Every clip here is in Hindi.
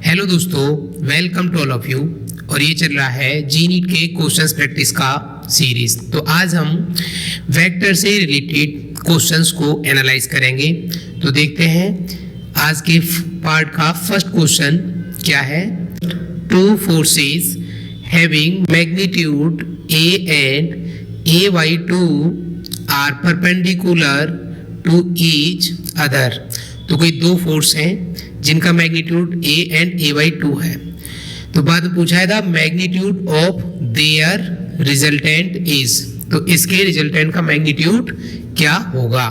हेलो दोस्तों, welcome to all of you. और ये चल रहा है जी नीट के क्वेश्चंस प्रैक्टिस का सीरीज। तो आज हम वेक्टर से रिलेटेड क्वेश्चंस को एनालाइज करेंगे। तो देखते हैं आज के पार्ट का फर्स्ट क्वेश्चन क्या है। Two forces having magnitude a and a by two are perpendicular to each other. तो कोई दो फोर्स हैं जिनका magnitude a and a by two है। तो बाद में पूछा है the magnitude of their resultant is. तो इसके रिजल्टेंट का मैग्नीट्यूड क्या होगा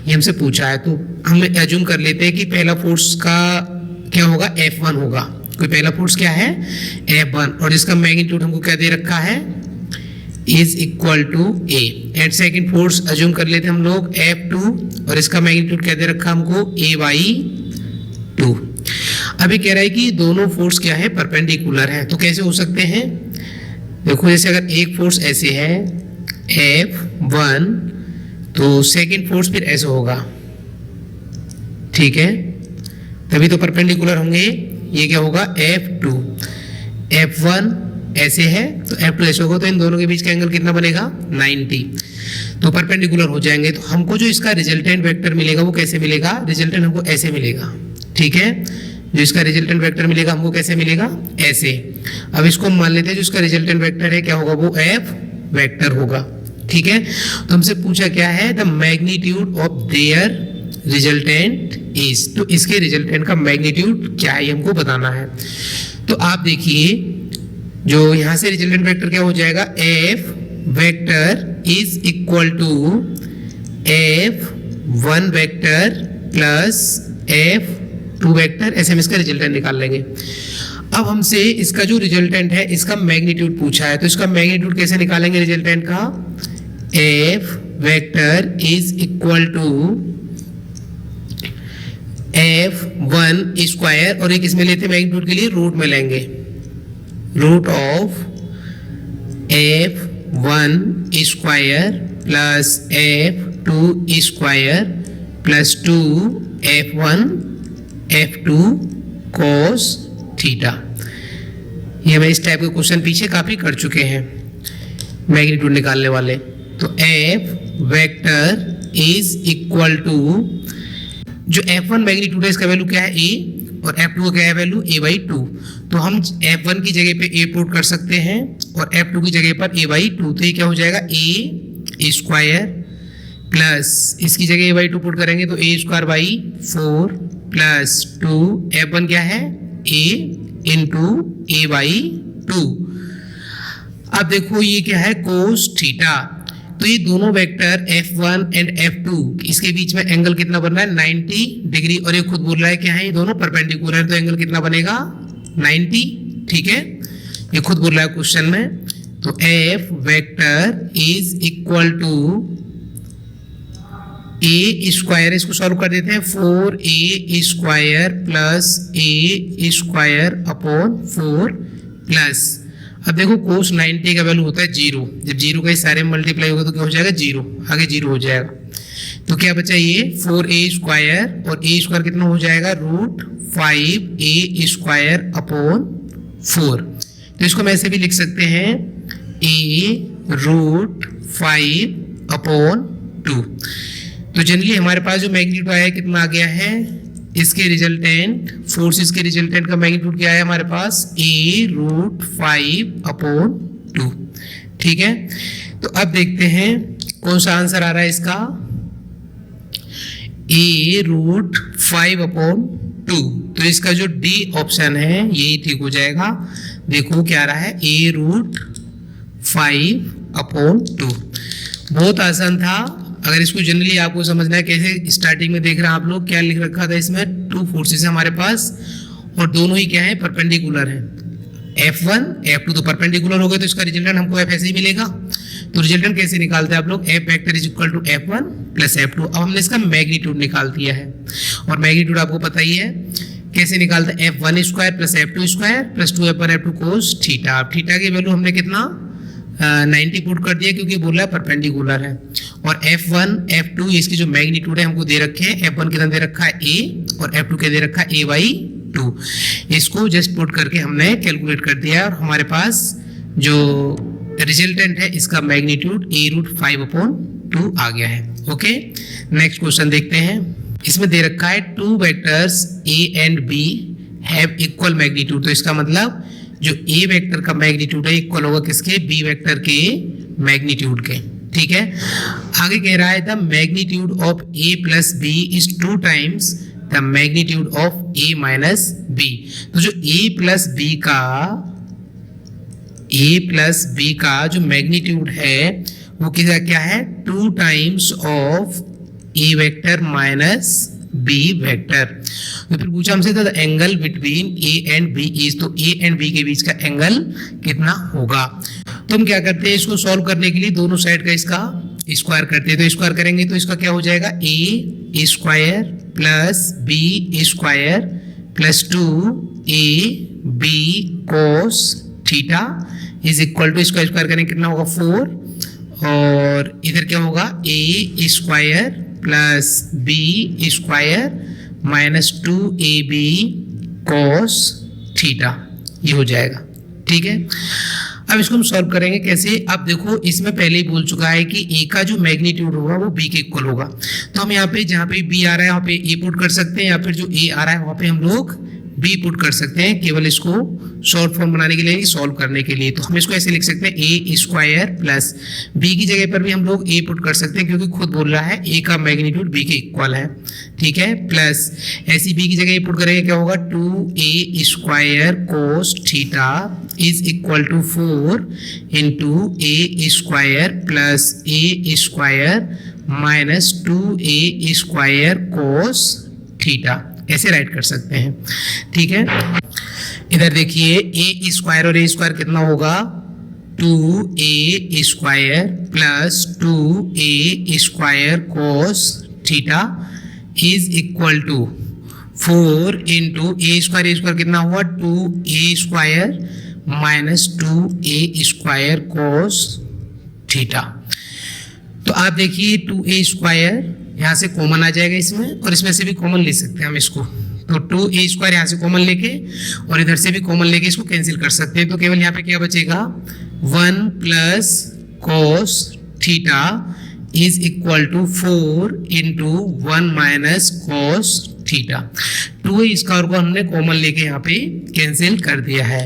ये हमसे पूछा है। तो हम एज्यूम कर लेते हैं कि पहला फोर्स का क्या होगा, F1 होगा। कोई पहला फोर्स क्या है, F1, और इसका मैग्नीट्यूड हमको क्या दे रखा है, is equal to a. And second force assume कर लेते हैं हम लोग F2, और इसका मैग्नीट्यूड क्या दे रखा हमको, a बाई टू। अभी कह रहा है कि दोनों फोर्स क्या है, परपेंडिकुलर है। तो कैसे हो सकते हैं, देखो जैसे अगर एक फोर्स ऐसे है F1, तो सेकेंड फोर्स फिर ऐसे होगा, ठीक है, तभी तो परपेंडिकुलर होंगे। ये क्या होगा, F2, F1 ऐसे है तो F2 ऐसे होगा, तो इन दोनों के बीच का एंगल कितना बनेगा, 90। तो परपेंडिकुलर हो जाएंगे। तो हमको जो इसका रिजल्टेंट वेक्टर मिलेगा वो कैसे मिलेगा, रिजल्टेंट हमको ऐसे मिलेगा, ठीक है। जो इसका रिजल्टेंट वेक्टर मिलेगा हमको कैसे मिलेगा, ऐसे। अब इसको हम मान लेते हैं जो इसका रिजल्टेंट वेक्टर है क्या होगा, वो F वेक्टर होगा, ठीक है। तो हमसे पूछा क्या है, the magnitude of their resultant is. तो इसके रिजल्टेंट का मैग्नीट्यूड क्या है ये हमको बताना है। तो आप देखिए जो यहां से रिजल्टेंट वेक्टर क्या हो जाएगा, F vector is equal to F1 vector plus F2 vector. ऐसे हम इसका रिजल्टेंट निकाल लेंगे। अब हमसे इसका जो रिजल्टेंट है इसका मैग्नीट्यूड पूछा है, तो इसका मैग्नीट्यूड कैसे निकालेंगे रिजल्टेंट का, F vector is equal to F1 square, और एक इसमें लेते हैं मैग्नीट्यूड के लिए रूट में लेंगे, root of F1 square plus F2 square plus 2F1 F2 cos theta. ये हमें इस टाइप के क्वेश्चन पीछे काफी कर चुके हैं मैग्नीट्यूड निकालने वाले। तो F vector is equal to, जो F1 मैग्नीट्यूड है इसका वैल्यू क्या है, A, और F2 का क्या है वैल्यू, a बाई टू। तो हम F1 की जगह पे a पुट कर सकते हैं और F2 की जगह पर a बाई टू। तो ये क्या हो जाएगा, a स्क्वायर प्लस इसकी जगह a बाई टू पुट करेंगे तो a square by 4 plus 2, F1 क्या है, a into a by two. अब देखो ये क्या है, कोस थीटा। तो ये दोनों वेक्टर F1 एंड F2 इसके बीच में एंगल कितना बन रहा है, 90 डिग्री, और ये खुद बोल रहा है क्या है, ये दोनों परपेंडिकुलर, तो एंगल कितना बनेगा, 90, ठीक है। ये खुद बोल रहा है क्वेश्चन में। तो F vector is equal to a square, इसको सॉल्व कर देते हैं, 4a square plus a square upon 4 plus, अब देखो कोस 90 का वैल्यू होता है 0। जब 0 का सारे में मल्टीप्लाई होगा तो क्या हो जाएगा, 0, आगे 0 हो जाएगा। तो क्या बचा, ये 4a स्क्वायर, और a स्क्वायर कितना हो जाएगा, रूट 5a स्क्वायर अपॉन 4। तो इसको हम ऐसे भी लिख सकते हैं, a रूट 5 अपॉन 2। तो जनरली हमारे पास जो मैग्नीट्यूड आया है कितना आ गया है, इसके रिजल्टेंट, फोर्सेस के रिजल्टेंट का मैग्नीट्यूड क्या है हमारे पास, a रूट 5 अपॉन 2, ठीक है। तो अब देखते हैं कौन सा आंसर आ रहा है इसका, a रूट 5 अपॉन 2। तो इसका जो डी ऑप्शन है यही ठीक हो जाएगा। देखो क्या आ रहा है, a रूट 5 अपॉन 2। बहुत आसान था। अगर इसको जनरली आपको समझना है कैसे, स्टार्टिंग में देख रहे हैं आप लोग क्या लिख रखा था इसमें, टू फोर्सेस है हमारे पास और दोनों ही क्या है, परपेंडिकुलर है। F1 F2 तो परपेंडिकुलर हो गए, तो इसका रिजल्टेंट हमको F ऐसे ही मिलेगा। तो रिजल्टेंट कैसे निकालते हैं आप लोग, F vector is equal to F1 plus F2। अब हमने इसका मैग्नीट्यूड निकाल दिया है, और मैग्नीट्यूड आपको पता ही है कैसे निकालते हैं, F1 square plus F2 square plus 2F1 cos theta. अब थीटा की वैल्यू हमने कितना, 90 पुट कर दिया क्योंकि बोल रहा है परपेंडिकुलर है। और F1 F2 इसकी जो मैग्नीट्यूड है हमको दे रखे हैं, F1 कितना दे रखा है a और F2 क्या दे रखा है a बाई 2। इसको जस्ट पुट करके हमने कैलकुलेट कर दिया और हमारे पास जो रिजल्टेंट है इसका मैग्नीट्यूड a√5/2 आ गया है। ओके, नेक्स्ट क्वेश्चन देखते हैं। इसमें दे रखा है 2 vectors a and b have equal magnitude. तो इसका मतलब जो a वेक्टर का मैग्नीट्यूड है इक्वल होगा किसके, b वेक्टर के मैग्नीट्यूड के। ठीक है, आगे कह रहा है the magnitude of a plus b is 2 times the magnitude of a minus b। तो जो a प्लस b का जो मैग्नीट्यूड है वो क्या है, 2 times of a vector minus b vector. तो फिर पूछा हमसे था angle between a and b is, तो a एंड b के बीच का एंगल कितना होगा। तो हम क्या करते हैं, इसको सॉल्व करने के लिए दोनों साइड का इसका स्क्वायर करते हैं। तो स्क्वायर करेंगे तो इसका क्या हो जाएगा, a square plus b square plus 2ab cos theta is equal to, इसका स्क्वायर करेंगे कितना होगा 4, और इधर क्या होगा a square plus b square minus 2ab cos theta, ये हो जाएगा। ठीक है, अब इसको हम सॉल्व करेंगे कैसे। अब देखो इसमें पहले ही बोल चुका है कि a का जो मैग्नीट्यूड होगा वो b के इक्वल होगा। तो हम यहाँ पे जहाँ पे b आ रहा है वहाँ पे a पुट कर सकते हैं, या फिर जो a आ रहा है वहाँ पे हम लोग b पुट कर सकते हैं, केवल इसको शॉर्ट फॉर्म बनाने के लिए, सॉल्व करने के लिए। तो हम इसको ऐसे लिख सकते हैं a स्क्वायर प्लस b की जगह पर भी हम लोग a पुट कर सकते हैं क्योंकि खुद बोल रहा है a का मैग्नीट्यूड b के इक्वल है। ठीक है, प्लस ऐसी b की जगह पुट करेंगे क्या होगा, 2a square cos theta is equal to 4 into a square plus a square minus 2a square cos theta, ऐसे राइट कर सकते हैं। ठीक है, इधर देखिए a स्क्वायर और a स्क्वायर कितना होगा, 2a square plus 2a square cos theta is equal to 4 into a square कितना हुआ, 2a square minus 2a square cos theta. तो आप देखिए 2a स्क्वायर यहाँ से कॉमन आ जाएगा इसमें, और इसमें से भी कॉमन ले सकते हैं हम इसको। तो 2a स्क्वायर यहाँ से कॉमन लेके और इधर से भी कॉमन लेके इसको कैंसिल कर सकते हैं। तो केवल यहाँ पे क्या बचेगा, 1 plus cos theta is equal to 4 into 1 minus cos theta. 2a square को हमने कॉमन लेके यहाँ पे कैंसिल कर दिया है।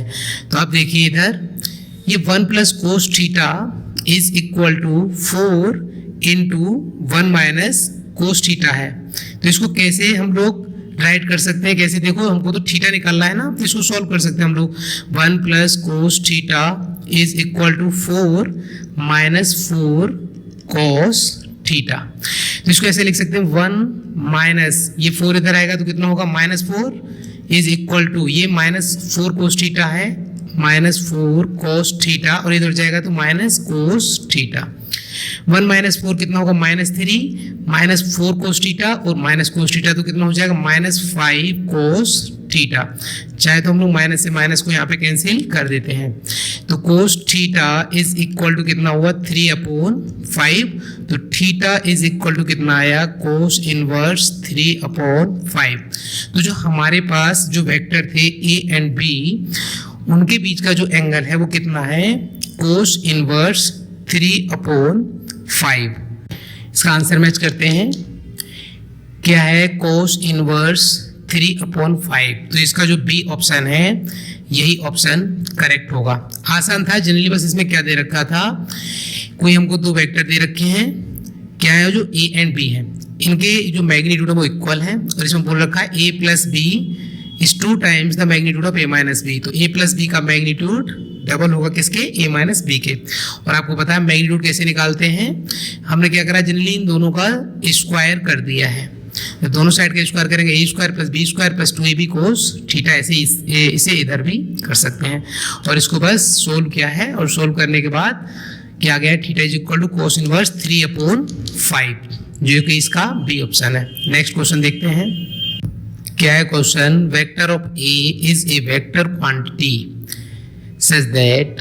तो आप देखिए इधर ये 1 plus cos theta is equal to 4 into 1 minus cos theta है। तो इसको कैसे हम लोग राइट कर सकते हैं, कैसे, देखो हमको तो थीटा निकालना है ना, तो इसको सॉल्व कर सकते हैं हम लोग। 1 plus cos theta is equal to 4 minus 4 cos theta. तो इसको ऐसे लिख सकते हैं 1 माइनस ये 4 इधर आएगा तो कितना होगा, -4 इज इक्वल टू, ये -4 कोस थीटा है, -4 कोस थीटा, और इधर जाएगा तो माइनस कोस थीटा। 1 माइनस 4 कितना होगा, -3 -4 कोस थीटा, और माइनस कोस थीटा तो कितना हो जाएगा, -5 कोस थीटा। चाहे तो हम लोग माइनस से माइनस को यहाँ पे कैंसिल कर देते हैं। तो cos theta is equal to कितना हुआ, 3/5। तो थीटा इज इक्वल टू कितना आया, कोस इनवर्स 3/5। तो जो हमारे पास जो वेक्टर थे a एंड b, उनके बीच का जो एंगल है वो कितना है, कोस इनवर्स 3/5। इसका आंसर मैच करते हैं, क्या है, कोस इनवर्स 3/5। तो इसका जो बी ऑप्शन है यही ऑप्शन करेक्ट होगा। आसान था, जनरली बस इसमें क्या दे रखा था, कोई हमको 2 वेक्टर दे रखे हैं, क्या है, जो a एंड b है, इनके जो मैग्नीट्यूड है वो इक्वल है, और इसमें बोल रखा है a plus b is 2 times the magnitude of a minus b। तो a प्लस b का मैग्नीट्यूड डबल होगा किसके, a माइनस b के। और आपको पता है मैग्नीट्यूड कैसे निकालते हैं, हमने क्या करा, जनरली इन दोनों का स्क्वायर कर दिया है। तो दोनों साइड का स्क्वायर करेंगे, a square plus b square plus 2ab cos theta, ऐसे इसे इधर भी कर सकते हैं। और इसको बस सोल्व किया है, और सोल्व करने के बाद क्या गया, theta is equal to cos inverse 3/5, जो कि इसका बी ऑप्शन है। नेक्स्ट क्वेश्चन देखते हैं, क्या है question, vector of a is a vector quantity such that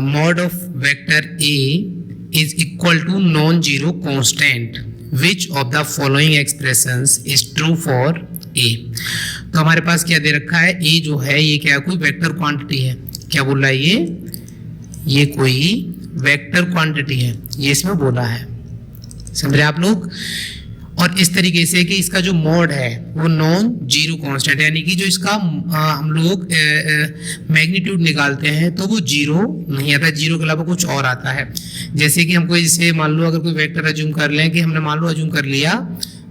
mod of vector a is equal to non-zero constant. Which of the following expressions is true for a? तो हमारे पास क्या दे रखा है, ए जो है ये क्या कोई वेक्टर क्वांटिटी है, क्या बोल रहा है ये कोई वेक्टर क्वांटिटी है, ये इसमें बोला है, समझ रहे आप लोग। और इस तरीके से कि इसका जो मोड है वो नॉन जीरो कांस्टेंट, यानी कि जो इसका हम लोग मैग्नीट्यूड निकालते हैं तो वो जीरो नहीं आता, जीरो के अलावा कुछ और आता है। जैसे कि हमको जैसे मान लो अगर कोई वेक्टर अज्यूम कर लें कि हमने मान लो अज्यूम कर लिया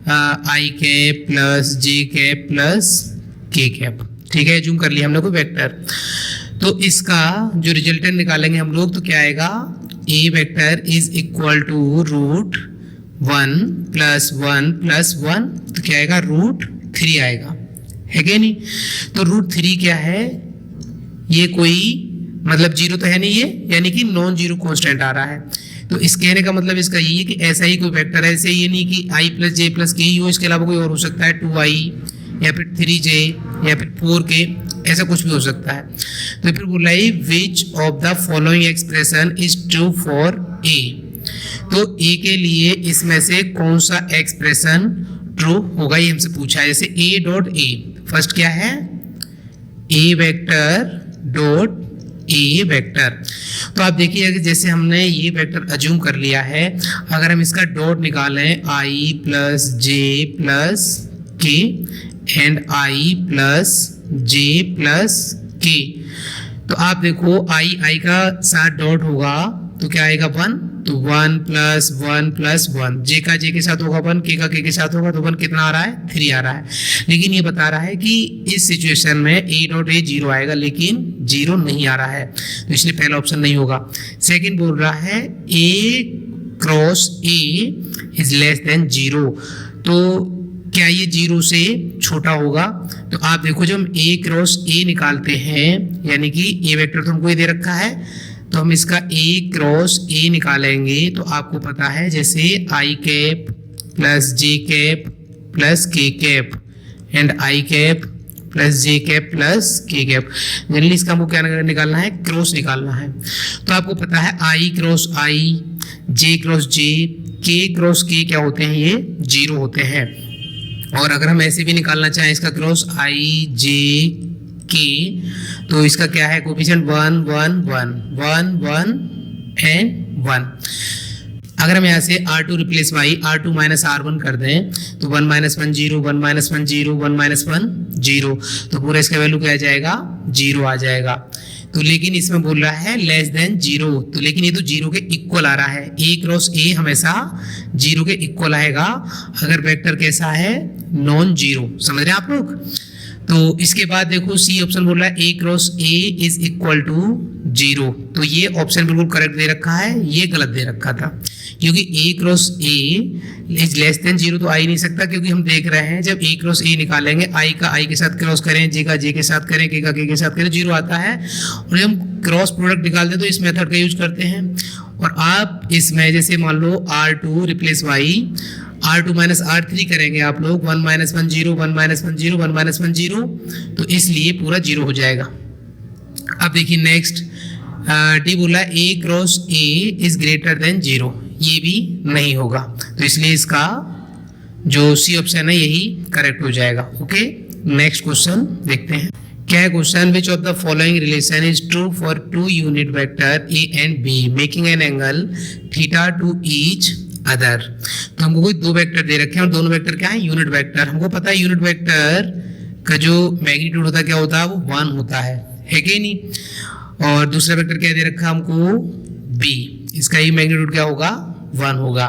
आई कैप प्लस जे कैप प्लस के कैप, ठीक है, अज्यूम कर लिया हमने कोई वेक्टर। तो इसका जो रिजल्टेंट निकालेंगे हम लोग तो क्या आएगा, A vector is equal to root 1 plus 1 plus 1, तो क्या आएगा रूट 3 आएगा, है क्या नहीं। तो रूट 3 क्या है, ये कोई मतलब जीरो तो है नहीं ये, यानी कि नॉन जीरो कांस्टेंट आ रहा है। तो इस कहने का मतलब इसका ये है कि ऐसा ही कोई वेक्टर है, ऐसे ये नहीं कि आई प्लस जे प्लस के ही हो, इसके अलावा कोई और हो सकता है 2i या फिर 3j या फिर 4k, ऐसा कुछ भी हो सकता है। तो फिर बोला है विच of the following expression is true for a, तो ए के लिए इसमें से कौन सा एक्सप्रेशन ट्रू होगा ये हमसे पूछा है। जैसे ए डॉट ए, फर्स्ट क्या है ए वेक्टर डॉट ए वेक्टर, तो आप देखिए जैसे हमने ये वेक्टर अज्यूम कर लिया है, अगर हम इसका डॉट निकालें आई प्लस जे प्लस के and I plus J plus के, तो आप देखो आई का साथ डॉट होगा तो क्या आएगा 1, तो 1 प्लस 1 प्लस 1, जे का जे के साथ होगा 1, के का के के साथ होगा तो 1 कितना आ रहा है 3 आ रहा है। लेकिन ये बता रहा है कि इस सिचुएशन में ए डॉट ए जीरो आएगा, लेकिन जीरो नहीं आ रहा है, तो इसलिए पहला ऑप्शन नहीं होगा। सेकंड बोल रहा है A cross A is less than zero, तो क्या ये जीरो से छोटा होगा। तो आप देखो जब हम ए क्रॉस ए निकालते हैं, यानी कि ए वेक्टर तो हमको ये दे रखा है, तो हम इसका ए क्रॉस ए निकालेंगे तो आपको पता है जैसे आई कैप प्लस जे कैप प्लस के cap and I cap plus J cap plus के कैप, जनरली इसका हमको क्या निकालना है, क्रॉस निकालना है। तो आपको पता है आई क्रॉस आई, जे क्रॉस जे, के क्रॉस के क्या होते हैं, ये जीरो होते हैं। और अगर हम ऐसे भी निकालना चाहें इसका क्रॉस आई जे के, तो इसका क्या है कोफिशिएंट 1 1 1 1 1 एंड 1। अगर हम यहाँ से R2 replace by R2 minus R1 कर दें तो 1 माइनस 1 0 1 माइनस 1 0 1 माइनस 1 0, तो पूरा इसका वैल्यू क्या आ जाएगा, जीरो आ जाएगा। तो लेकिन इसमें बोल रहा है लेस देन जीरो, तो लेकिन ये तो जीरो के इक्वल आ रहा है, ए क्रॉस ए हमेशा जीरो के इक्वल आएगा अगर वेक्टर कैसा है, नॉन जीरो, समझ रहे हैं आप लोग। तो इसके बाद देखो सी ऑप्शन बोल रहा है A cross A is equal to zero, तो ये ऑप्शन बिल्कुल करेक्ट दे रखा है, ये गलत दे रखा था, क्योंकि A cross A is less than zero तो आ ही नहीं सकता, क्योंकि हम देख रहे हैं जब ए क्रॉस ए निकालेंगे आई का आई के साथ क्रॉस करें, जे का जे के साथ करें, के का के के साथ करें, जीरो आता है। और जब हम क्रॉस प्रोडक्ट निकालते हैं तो इस मेथड का यूज करते हैं। और आप इसमें जैसे मान लो R2 replace Y R2 minus R3 करेंगे आप लोग, 1 माइनस 1 0 1 माइनस 1 0 1 माइनस 1 0, तो इसलिए पूरा जीरो हो जाएगा। अब देखिए नेक्स्ट डी बोला A cross A is greater than zero, ये भी नहीं होगा, तो इसलिए इसका जो सी ऑप्शन है यही करेक्ट हो जाएगा। ओके, नेक्स्ट क्वेश्चन देखते हैं। क्या है question, which of the following relation is true for two unit vector A and B making an angle theta to each other. तो हमको कोई दो वेक्टर दे रखे हैं और दोनों वेक्टर क्या है, यूनिट वेक्टर। हमको पता है यूनिट वेक्टर का जो मैग्नीट्यूड होता है क्या होता है, वो 1 होता है कि नहीं। और दूसरा वेक्टर क्या दे रखा हमको b, इसका ही मैग्नीट्यूड क्या होगा, 1 होगा।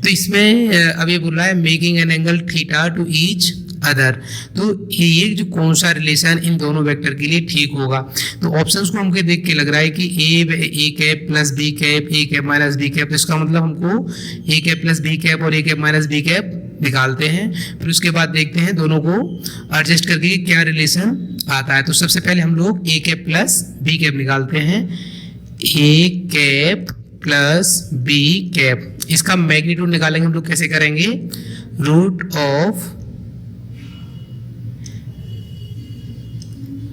तो इसमें अब ये बोल रहा है making an angle theta to each other, तो ये जो कौन सा रिलेशन इन दोनों वेक्टर के लिए ठीक होगा। तो ऑप्शंस को हमको देख के लग रहा है कि ए कैप प्लस बी कैप, ए कैप माइनस बी कैप, तो इसका मतलब हमको ए कैप प्लस बी कैप और ए कैप माइनस बी कैप निकालते हैं, फिर उसके बाद देखते हैं दोनों को एडजस्ट करके क्या रिलेशन आता है। तो सबसे पहले हम लोग A cap plus B cap निकालते हैं, A cap plus B cap, इसका मैग्नीट्यूड निकालेंगे हम लोग, कैसे करेंगे, root of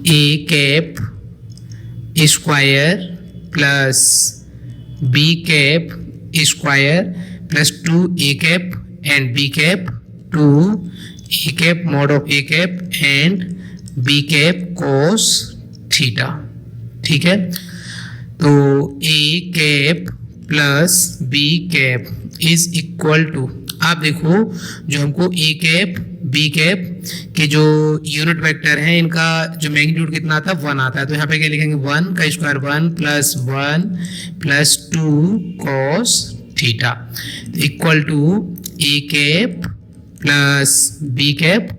A cap square plus B cap square plus 2 A cap and B cap 2 A cap mod of A cap and B cap cos theta. ठीक है, तो A cap plus B cap is equal to, आप देखो जो हमको ए कैप बी कैप के जो यूनिट वेक्टर हैं इनका जो मैग्नीट्यूड कितना आता है 1 आता है, तो यहाँ पे क्या लिखेंगे 1 का square 1 plus 1 plus 2 cos theta equal to A cap plus B cap,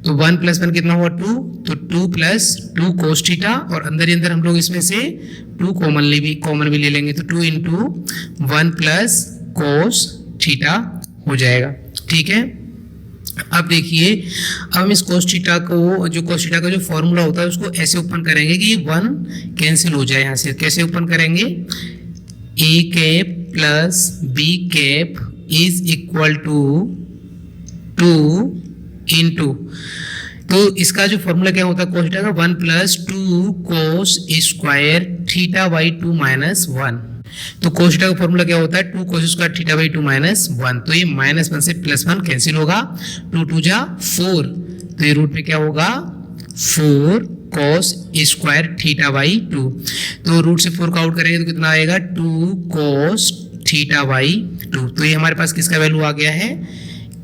तो 1 प्लस 1 कितना हुआ 2, तो 2 प्लस 2 कोस थीटा, और अंदर ही अंदर हम लोग इसमें से 2 कॉमन भी ले लेंगे, तो 2 इंटू 1 प्लस कोस थीटा हो जाएगा। ठीक है, अब देखिए, अब हम इस कोस थीटा को, जो कोस थीटा का जो फॉर्मूला होता है उसको ऐसे ओपन करेंगे कि 1 कैंसिल हो जाए। यहाँ से कैसे ओपन करेंगे, A cap plus B cap is equal to 2 into, तो इसका जो फॉर्मूला क्या होता है कोस थीटा का 1 plus 2 cos square theta by 2 minus 1, तो कोस थीटा का फॉर्मूला क्या होता है 2 cos square theta by 2 minus 1, तो ये -1 से +1 कैंसिल होगा, 2 2 जा 4, तो ये रूट में क्या होगा 4 कोस स्क्वायर थीटा बाई 2, तो रूट से 4 का आउट करेंगे तो कितना आएगा 2 कोस थीटा बाई 2, तो ये हमारे पास किसका वैल्यू आ गया है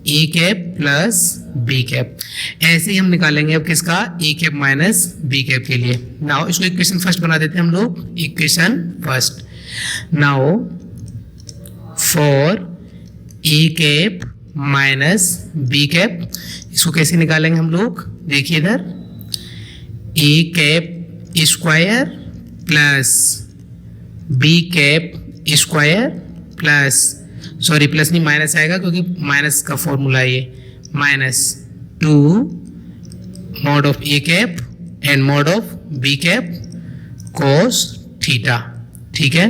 ए कैप प्लस बी कैप। ऐसे ही हम निकालेंगे अब किसका ए कैप माइनस बी कैप के लिए। नाउ इसको इक्वेशन फर्स्ट बना देते हैं हम लोग, equation first. Now for A cap minus B cap, इसको कैसे निकालेंगे हम लोग, देखिए इधर A cap square plus B cap square plus, sorry plus नहीं माइनस आएगा क्योंकि माइनस का फॉर्मूला है ये, -2 mod of A cap and mod of B cap cos theta. ठीक है,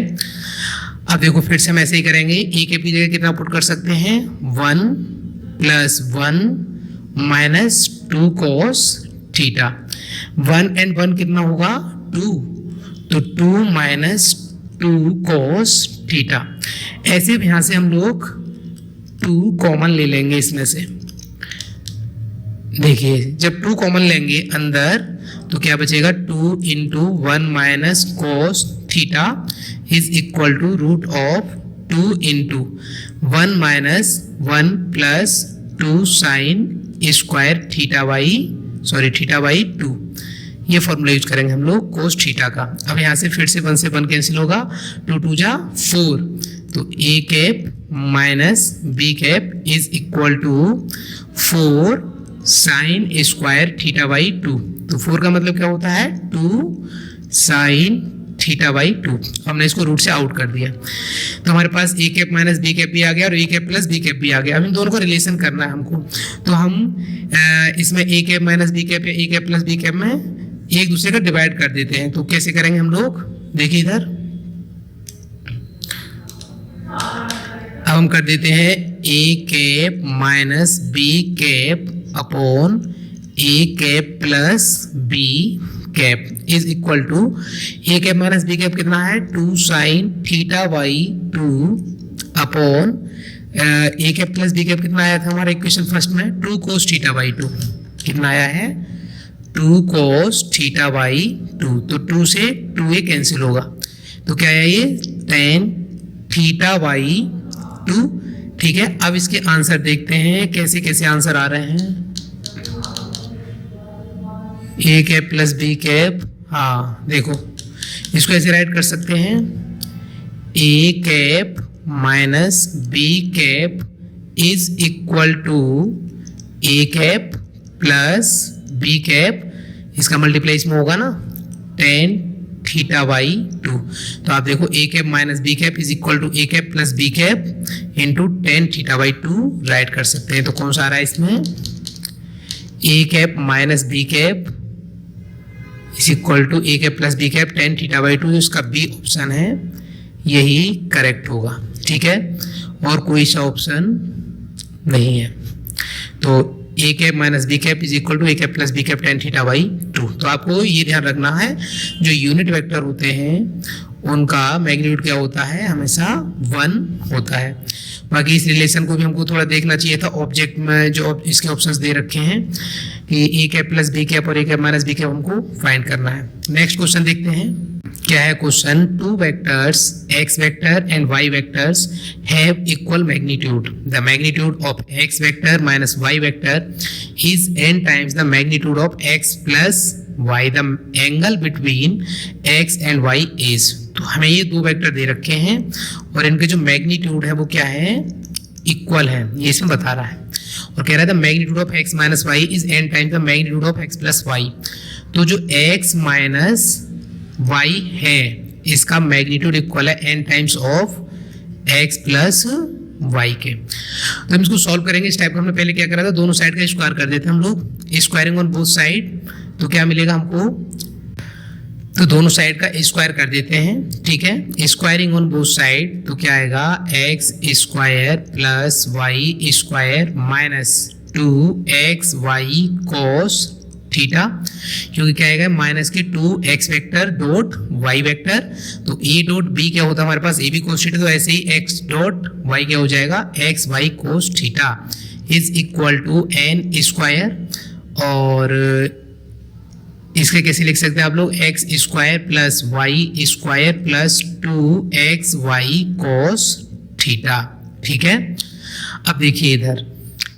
अब देखो फिर से हम ऐसे ही करेंगे, ए कैप की जगह कितना पुट कर सकते हैं 1 plus 1 minus 2 cos theta, 1 and 1 कितना होगा 2, तो 2 माइनस 2 कोस थीटा। ऐसे भी यहाँ से हम लोग 2 कॉमन ले लेंगे इसमें से, देखिए जब 2 कॉमन लेंगे अंदर तो क्या बचेगा 2 into 1 minus cos theta is equal to root of 2 into 1 minus 1 plus 2 sine square theta by 2, ये फॉर्मूला यूज करेंगे हम लोग कोस थीटा का। अब यहाँ से फिर से 1 से 1 कैंसिल होगा, 2 2 जा 4, तो A cap minus B cap is equal to 4 sine square theta by 2, तो 4 का मतलब क्या होता है 2 साइन थीटा बाई 2, हमने इसको रूट से आउट कर दिया, तो हमारे पास ए कैप माइनस बी कैप भी आ गया और ए कैप प्लस बी कैप भी आ गया। अब इन दोनों को रिलेशन करना है हमको, तो हम इसमें A cap minus B cap या ए कैप प्लस बी कैप में एक दूसरे का डिवाइड कर देते हैं, तो कैसे करेंगे हम लोग, देखिए इधर अब हम कर देते हैं A cap minus B cap upon A cap plus B cap is equal to A cap minus B cap कितना है 2 sine theta by 2 upon A cap plus B cap कितना आया था हमारा इक्वेशन फर्स्ट में 2 कोस थीटा बाई 2, कितना आया है 2 कोस थीटा बाई 2, तो 2 से 2a कैंसिल होगा, तो क्या है ये tan थीटा बाई 2। ठीक है, अब इसके आंसर देखते हैं कैसे कैसे आंसर आ रहे हैं। A cap plus B cap, हाँ देखो इसको ऐसे राइट कर सकते हैं, A cap minus B cap is equal to A cap plus B cap, इसका मल्टीप्लाई इसमें होगा ना tan थीटा बाई 2, तो आप देखो A cap minus B cap is equal to A cap plus B cap into tan theta by 2 write कर सकते हैं। तो कौन सा आ रहा है इसमें A cap minus B cap is equal to A cap plus B cap tan theta by 2, इसका बी ऑप्शन है यही करेक्ट होगा। ठीक है, और कोई सा ऑप्शन नहीं है, तो A cap minus B cap is equal to A cap plus B cap tan theta by 2। तो आपको ये ध्यान रखना है जो यूनिट वेक्टर होते हैं उनका मैग्नीट्यूड क्या होता है हमेशा 1 होता है। बाकी इस रिलेशन को भी हमको थोड़ा देखना चाहिए था। ऑब्जेक्ट में जो इसके ऑप्शंस दे रखे हैं कि ए कैप प्लस बी कैप और ए कैप माइनस बी कैप हमको फाइंड करना है। नेक्स्ट क्वेश्चन देखते हैं क्या है question. Two vectors x vector and y vectors have equal magnitude. The magnitude of x vector minus y vector is n times the magnitude of x plus y। The angle between x and y is. तो हमें ये दो वेक्टर दे रखे हैं और इनके जो मैग्नीट्यूड है वो क्या है, इक्वल है, ये इसमें बता रहा है। और कह रहा है the magnitude of x minus y is n times the magnitude of x plus y। तो जो x माइनस y है इसका मैग्नीट्यूड इक्वल है n times of x plus y के। तो हम इसको सॉल्व करेंगे। इस टाइप का हमने पहले क्या करा था, दोनों साइड का स्क्वायर कर देते हैं हम लोग, स्क्वायरिंग ऑन बोथ साइड। तो क्या मिलेगा हमको, तो दोनों साइड का स्क्वायर कर देते हैं, ठीक है। स्क्वायरिंग ऑन बोथ साइड तो क्या आएगा, x square plus y square minus 2xy cos theta, क्योंकि क्या आएगा माइनस के 2x vector dot y vector. तो a डॉट b क्या होता है हमारे पास, a b cos थीटा, तो ऐसे ही x डॉट y क्या हो जाएगा, xy cos theta is equal to n square. और इसके कैसे लिख सकते हैं आप लोग, x square plus y square plus 2xy cos theta, ठीक है। अब देखिए इधर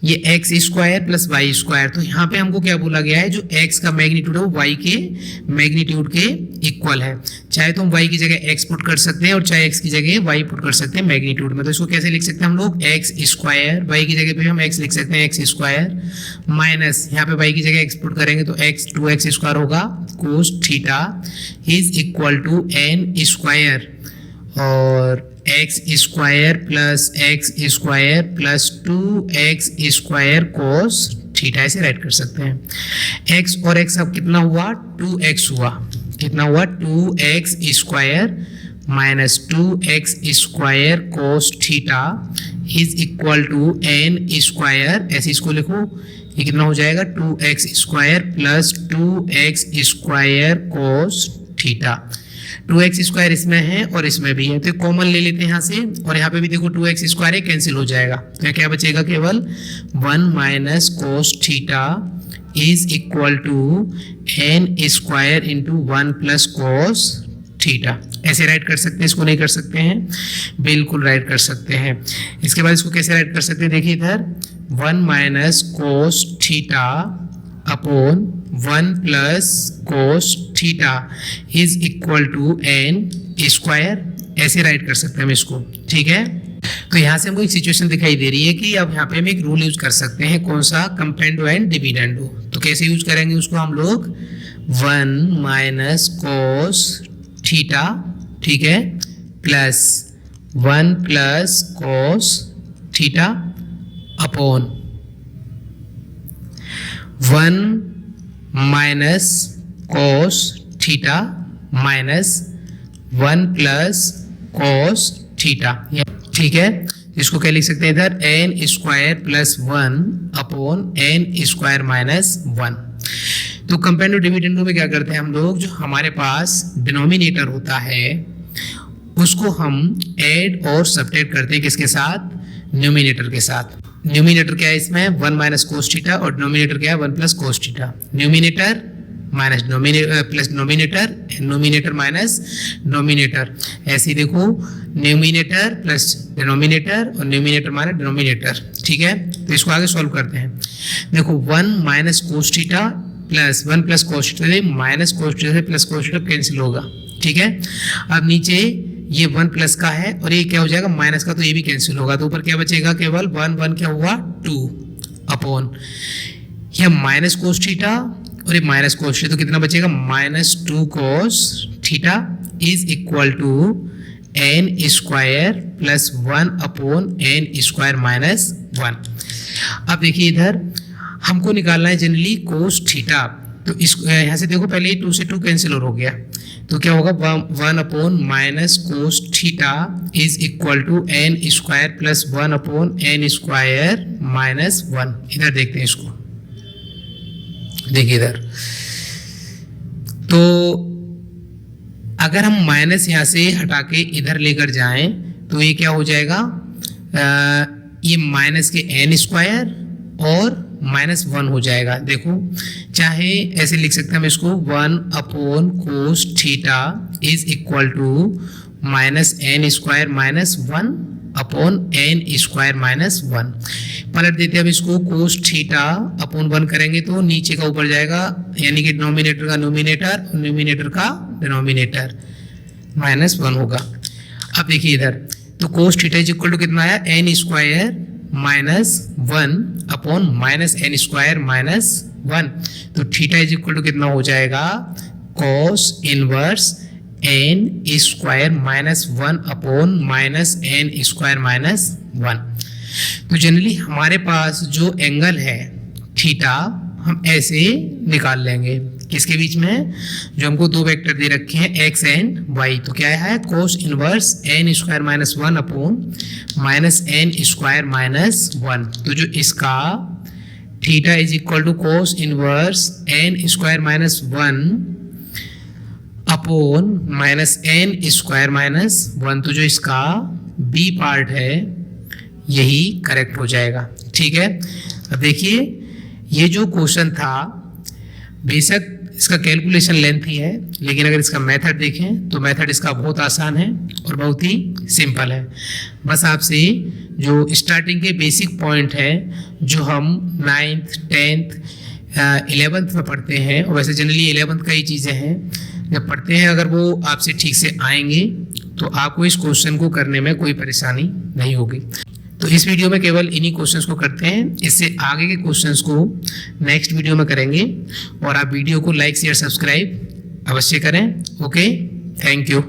ये x square plus y square, तो यहाँ पे हमको क्या बोला गया है, जो एक्स का मैग्नीट्यूड है वो वाई के मैग्नीट्यूड के इक्वल है। चाहे तो हम वाई की जगह एक्स पुट कर सकते हैं और चाहे एक्स की जगह वाई पुट कर सकते हैं मैग्नीट्यूड में। तो इसको कैसे लिख सकते हैं हम लोग, एक्स स्क्वायर, वाई की जगह पे हम एक्स लिख सकते हैं एक्स स्क्वायर माइनस, यहाँ पे वाई की जगह एक्स पुट करेंगे तो एक्स 2x स्क्वायर होगा cos theta is equal to n square और x square plus x square plus 2x square cos theta, ऐसे राइट कर सकते हैं। x और x अब कितना हुआ, 2x हुआ, कितना हुआ 2x square minus 2x square cos theta is equal to n square, ऐसे इसको लिखो, ये कितना हो जाएगा 2x square plus 2x square cos theta. 2x square इसमें है और इसमें भी है, तो कॉमन ले लेते हैं यहाँ से, और यहाँ पे भी देखो 2x स्क्वायर है, कैंसिल हो जाएगा, तो क्या बचेगा, केवल 1 minus cos theta is equal to n square into 1 plus cos theta. ऐसे राइट कर सकते हैं, इसको नहीं कर सकते हैं, बिल्कुल राइट कर सकते हैं। इसके बाद इसको कैसे राइट कर सकते हैं, देखिए इधर 1 minus cos theta upon 1 plus cos theta is equal to n square, ऐसे राइट कर सकते हैं हम इसको, ठीक है। तो यहाँ से हमको एक सिचुएशन दिखाई दे रही है कि अब यहाँ पे हम एक रूल यूज कर सकते हैं, कौन सा, कंपेंडो एंड डिविडेंडो। तो कैसे यूज करेंगे उसको हम लोग, 1 माइनस कोस थीटा, ठीक है, plus 1 plus cos theta upon 1 minus cos theta minus 1 plus cos theta, ठीक है। इसको क्या लिख सकते हैं इधर, n square plus 1 upon n square minus 1। तो कंपेंडो डिविडेंडो में क्या करते हैं हम लोग, जो हमारे पास डिनोमिनेटर होता है उसको हम ऐड और सब्ट्रैक्ट करते हैं, किसके साथ, न्यूमिनेटर के साथ। न्यूमिनेटर क्या है इसमें, 1 माइनस कोस थीटा, और डिनोमिनेटर क्या है 1 plus cos theta. Numerator minus plus nominator, nominator minus nominator, ऐसे ही देखो न्यूमिनेटर प्लस डिनोमिनेटर और न्यूमिनेटर माइनस डिनोमिनेटर, ठीक है। तो इसको आगे सॉल्व करते हैं। देखो 1 minus cos theta plus 1 plus cos theta, minus cos theta से प्लस कोस थीटा कैंसिल होगा, ठीक है। अब नीचे ये 1 प्लस का है और ये क्या हो जाएगा माइनस का, तो ये भी कैंसिल होगा, तो ऊपर क्या बचेगा, केवल 1 1 क्या हुआ 2 अपॉन ये माइनस कोस थीटा और ये माइनस कोस थीटा, तो कितना बचेगा, minus 2 cos theta is equal to n square plus 1 upon n square minus 1। अब देखिए इधर हमको निकालना है जनरली कोस थीटा, तो इस यहाँ से देखो पहले 2 से 2 कैंसिल हो गया, तो क्या होगा 1 upon minus cos theta is equal to n square plus 1 upon n square minus 1। इधर देखते हैं इसको, देखिए इधर, तो अगर हम माइनस यहाँ से हटा के इधर लेकर जाएं तो ये क्या हो जाएगा, ये माइनस के एन स्क्वायर और -1 हो जाएगा। देखो चाहे ऐसे लिख सकते हैं हम इसको 1 cos theta is equal to -n square -1 n square -1। पलट देते हैं अब इसको, cos थीटा अपॉन 1 करेंगे तो नीचे का ऊपर जाएगा, यानी कि डिनोमिनेटर का न्यूमिनेटर और न्यूमिनेटर का डिनोमिनेटर, -1 होगा। अब देखिए इधर तो cos theta is equal to कितना आया, n square -1 upon -n square -1। तो थीटा इज इक्वल टू कितना हो जाएगा, cos inverse n square -1 upon -n square -1। तो जनरली हमारे पास जो एंगल है थीटा हम ऐसे निकाल लेंगे, किसके बीच में, जो हमको दो वेक्टर दे रखे हैं x एंड y। तो क्या है, cos inverse n square -1 upon -n square -1। तो जो इसका theta is equal to cos inverse n square -1 upon -n square -1, तो जो इसका b पार्ट है यही करेक्ट हो जाएगा। ठीक है, अब देखिए ये जो क्वेश्चन था बेशक इसका कैलकुलेशन लेंथी है, लेकिन अगर इसका मेथड देखें तो मेथड इसका बहुत आसान है और बहुत ही सिंपल है। बस आपसे जो स्टार्टिंग के बेसिक पॉइंट है जो हम 9th 10th 11th में पढ़ते हैं, और वैसे जनरली 11th का ही चीज़ें हैं, जब पढ़ते हैं अगर वो आपसे ठीक से आएंगे तो आपको इस क्वेश्चन को करने में कोई परेशानी नहीं होगी। तो इस वीडियो में केवल इन्हीं क्वेश्चंस को करते हैं, इससे आगे के क्वेश्चंस को नेक्स्ट वीडियो में करेंगे। और आप वीडियो को लाइक शेयर सब्सक्राइब अवश्य करें। Okay, thank you.